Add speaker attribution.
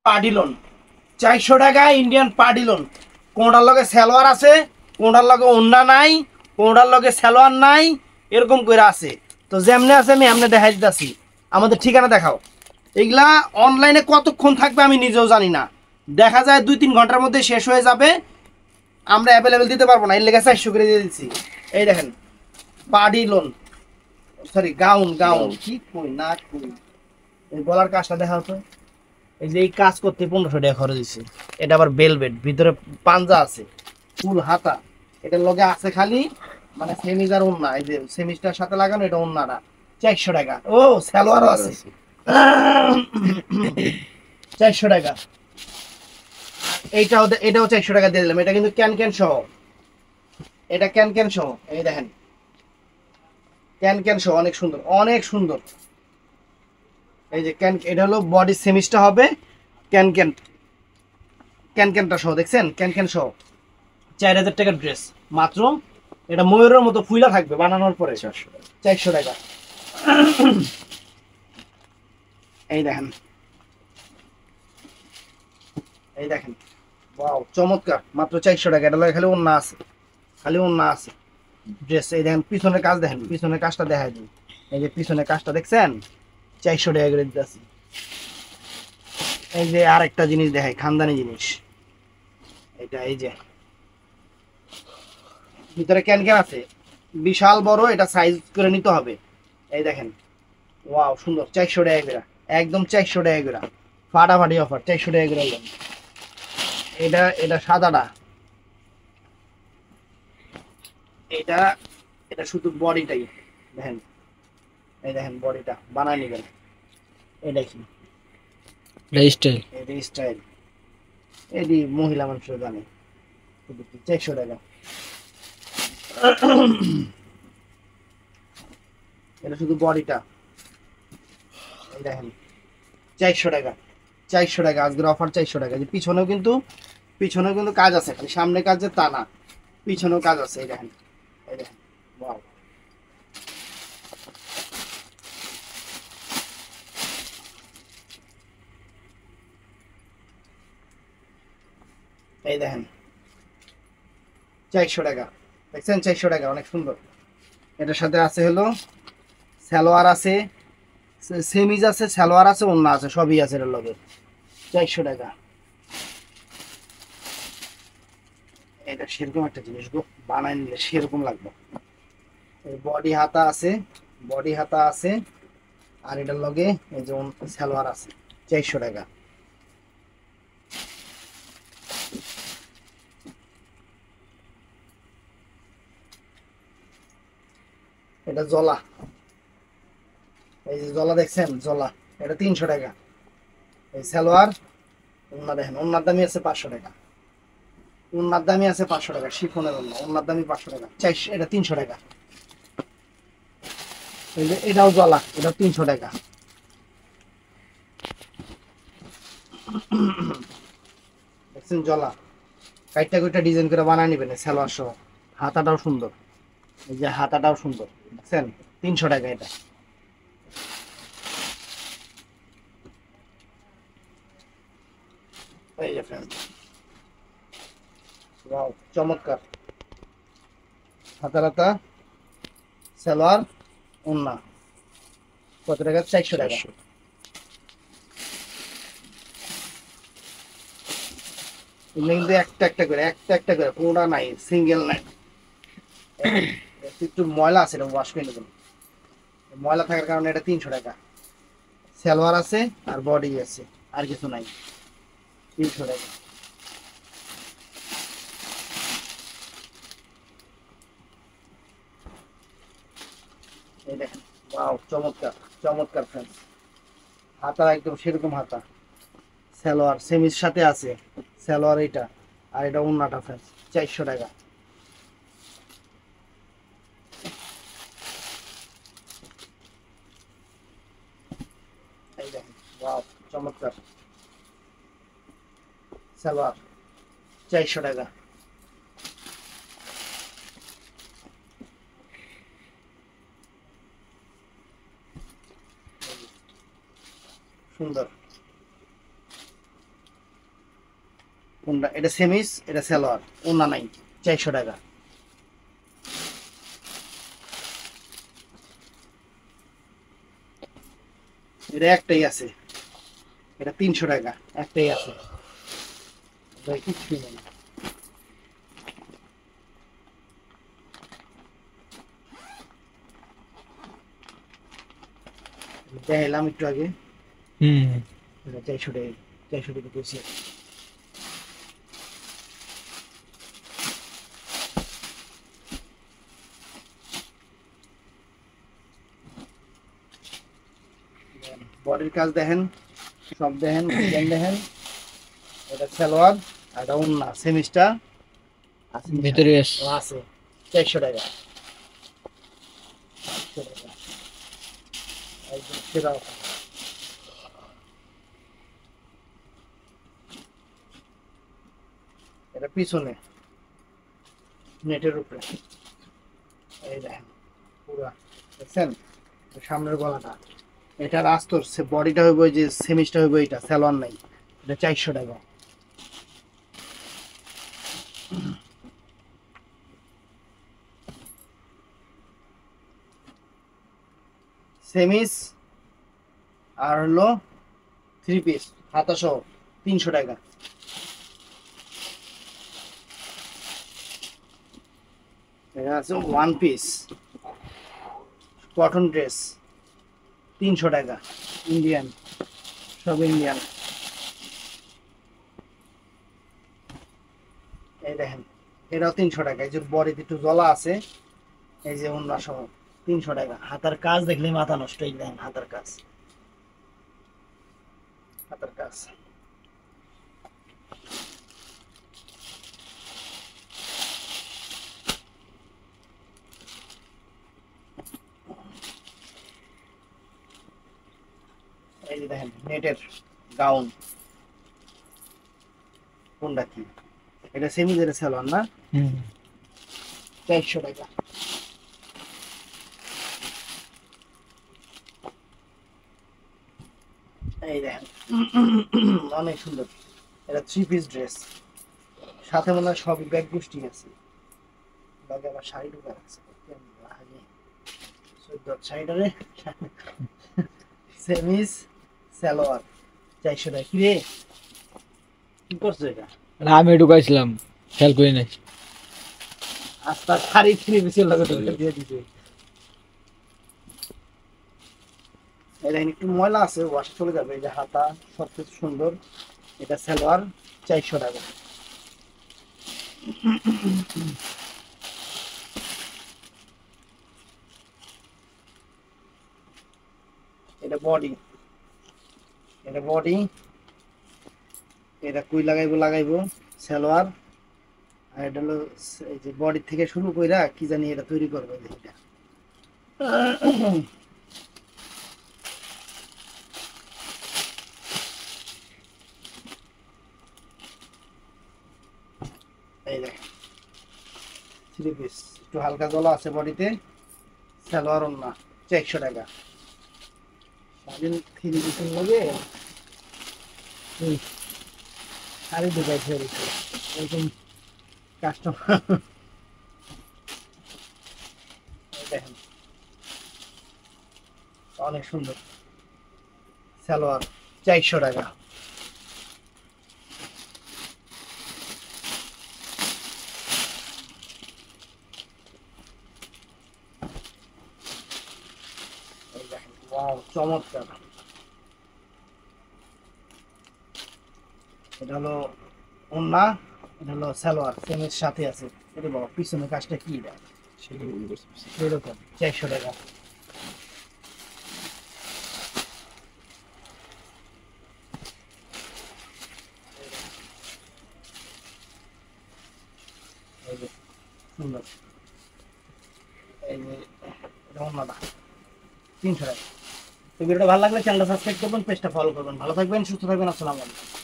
Speaker 1: পাডিলন 400 টাকা ইন্ডিয়ান পাডিলন। কোনটার লগে সালোয়ার আছে, কোনটার লগে ওন্না নাই, কোনটার লগে সালোয়ার নাই, এরকম করে আছে। তো যেমনে আছে আমি এমনি দেখাই দিতেছি। আমাদের ঠিকানা দেখাও। এগুলা অনলাইনে কতক্ষণ থাকবে আমি নিজেও জানি না। দেখা যায় 2-3 ঘন্টার মধ্যে শেষ হয়ে যাবে। আমরা অ্যাভেলেবেল দিতে পারবো না, এর লেগে 400 করে দিয়ে দিচ্ছি। এই দেখেন পাডিলন, সরি গাউন গাউন কি কই না কই, এই গলার কাজটা দেখা হতো। এই যে এই কাজ করতে 1500 টাকা খরচ দিচ্ছে। এটা আবার বেলভেট, ভিতরে পাঞ্জা আছে, ফুল হাতা। এটার লগে আছে খালি মানে সেমিজ আর ওন্না, এই যে সেমিজটার সাথে লাগানো, এটা ওন্নাটা 400 টাকা। ও সালোয়ারও আছে 400 টাকা। এটাও 400 টাকা দিয়ে দিলাম। এটা কিন্তু ক্যান ক্যান সহ, এটা ক্যান ক্যান সহ। এই দেখেন ক্যান ক্যান সহ, অনেক সুন্দর অনেক সুন্দর। এই যে ক্যান, এটা হলো বডি সেমিজটা হবে ক্যান ক্যান, ক্যান ক্যানটা সহ, দেখছেন ক্যান ক্যান সহ 4000 টাকার ড্রেস মাত্র। এটা ময়ূরের মতো ফুইলা থাকবে বানানোর পরে 400 টাকা। এই দেখেন, এই দেখেন, ওয়াও চমৎকার, মাত্র 400 টাকা। এটা লাগে খালি ওন্না আছে, খালি ওন্না আছে ড্রেস। এই দেখেন পিছনের কাজ, দেখেন পিছনের কাজটা দেখাই দিই। এই যে পিছনের কাজটা দেখছেন, 400 টাকা করে দিতেছি। এই যে আরেকটা জিনিস দেখাই, খানদানি জিনিস। এটা এই যে ভিতরে ক্যান ক্যান আছে, বিশাল বড়, এটা সাইজ করে নিতে হবে। এই দেখেন ওয়াও সুন্দর, 400 টাকা করে, একদম 400 টাকা করে, ফাটাফাটি অফার, 400 টাকা করে। এটা এটা সাদাটা, এটা এটা শুধু বডিটাই দেখেন। এই দেখেন বডিটা বানায় নেবেন। এই দেখি
Speaker 2: স্টাইল।
Speaker 1: এই স্টাইল, এটি মহিলা মানুষরা জানে। 400 টাকা। এটা শুধু বডিটা, এই দেখেন 400 টাকা। 400 টাকা আজকের অফার, 400 টাকা। যে পিছনেও কিন্তু, পিছনেও কিন্তু কাজ আছে, খালি সামনে কাজে তা না, পিছনেও কাজ আছে। এই দেখেন, এই দেখেন ওয়াও। এই দেখেন 400 টাকা, দেখছেন 400 টাকা, অনেক সুন্দর। এটার সাথে আছে হলো সালোয়ার আছে, সেমিজ আছে, সালোয়ার আছে, ওন্না আছে, সবই আছে এর লগে। 400 টাকা। এটা সেরকম একটা জিনিস গো, বানাই নিলে সেরকম লাগবে। বডি হাতা আছে, বডি হাতা আছে, আর এটার লগে এই যে সালোয়ার আছে। 400 টাকা। এটা জলা, এই যে জলা দেখছেন, জলা, এটা 300 টাকা। এই সালোয়ার, ওন্না দেখেন, ওন্নার দামই আছে 500 টাকা। ওন্নার দামই আছে 500 টাকা, শিফনের ওন্না, ওন্নার দামই 500 টাকা। 400, এটা 300 টাকা। এই যে এটাও জলা, এটাও 300 টাকা। দেখছেন জলা, কাইটটা কইটা ডিজাইন করে বানায় নিবেন সালোয়ার সহ। হাতাটাও সুন্দর, এই যে হাতাটাও সুন্দর, দেখছেন 300 টাকা এটা। এই যে ফ্রেন্ড, ওয়াও চমৎকার। হাতা হাতা সালোয়ার ওন্না, কত টাকা? 400 টাকা। এগুলো কিন্তু একটা একটা করে, একটা একটা করে, পুরোটা নাই, সিঙ্গেল নাই। একটু ময়লা আছে, এটা ওয়াশ করে নেবেন। ময়লা থাকার কারণে এটা 300 টাকা। সালোয়ার আছে আর বডি আছে, আর কিছু নাই, 300 টাকা। এই দেখেন ওয়াও চমৎকার, চমৎকার ফ্রেন্ডস। হাতা একদম সেরকম হাতা, সালোয়ার সেমির সাথে আছে, সালোয়ার এটা, আর এটা ওন্নাটা ফ্রেন্ডস। 400 টাকা। এই দেখেন ওয়াও চমৎকার, সালোয়ার 400 টাকা। সুন্দর, কোনটা? এটা সেমিস, এটা সালোয়ার, ওন্না নাই, 400 টাকা। এটা একটাই আছে, এটা 300 টাকা, একটাই আছে, ভাই কিছুই নেই। দেখাইলাম একটু আগে, এটা 400 টাকা, 400 টাকা দিয়েছি। বডির কাজ দেখেন, সব দেখেন, ডিজাইন দেখেন। এটা সালোয়ার আর এটা ওন্না সেমিসটা আছে,
Speaker 2: ভিতরে
Speaker 1: আছে 400 টাকা। 400 টাকা একদম সেরা offer। এটা পিছনে নেটের উপরে, এই দেখেন পুরা, দেখছেন? সামনের গলাটা, এটার আস্তর বডিটা হইব, যে সেমিসটা হইব, এটা সালোয়ার নাই, এটা 400 টাকা। সেমিস আর হলো 3 পিস হাতা সহ 300 টাকা। এটা আছে 1 পিস কটন ড্রেস, 300 টাকা, ইন্ডিয়ান, সব ইন্ডিয়ান। এই দেখেন, এটাও 300 টাকা। এই যে বডিতে একটু জলা আছে, এই যে ওন্না সহ 300 টাকা। হাতার কাজ দেখলে মাথা নষ্ট, এই দেখেন হাতার কাজ, হাতার কাজ। এই যে দেখেন নেটের গাউন, কোনটা কি? এটা সেমি, যেটা সালোয়ার না, 400 টাকা। এই দেখেন অনেক সুন্দর, এটা 3 পিস ড্রেস, সাথে মনে হয় সব ব্যাগ গোষ্ঠী আছে, ব্যাগে আবার শাড়ি ঢুকা আছে, শাড়িটারে সেমিস সালোয়ার 400 টাকা। কি রে, কি করছো এটা?
Speaker 2: আমি ঢুকাইছিলাম, খেয়াল করি নাই।
Speaker 1: আস্তা শাড়ি 3 পিসের লগে দিয়ে দিছে। এটা একটু ময়লা আছে, ওয়াশ চলে যাবে। এই যে হাতা সবকিছু সুন্দর, এটা সালোয়ার 400 টাকা। এটা বডি, এটা বডি, এটা কুই লাগাইবো লাগাইবো সালোয়ার, আর এটা হলো এই যে বডি থেকে শুরু কইরা কি জানি এটা তৈরি করবে এটা। এই দেখেন 3 পিস, একটু হালকা জলা আছে বডিতে, সালোয়ার ওন্না 400 টাকা। স্বাধীন 3 পিসের লগে শাড়ি ঢুকাই ফেলেছে এরকম কাস্টমার। দেখেন অনেক সুন্দর, সালোয়ার 400 টাকা। এই দেখেন, ওয়াও চমৎকার। এটা হলো ওন্না, এটা হলো সালোয়ার, সেমের সাথে আছে। এটা বাবা পিছনের কাজটা কি এটা? এরকম 400 টাকা। এই যে সুন্দর, এই যে এটা ওন্নাটা 300 টাকা। তো ভিডিওটা ভালো লাগলে চ্যানেলটা সাবস্ক্রাইব করবেন, পেজটা ফলো করবেন। ভালো থাকবেন, সুস্থ থাকবেন, আসসালামু আলাইকুম।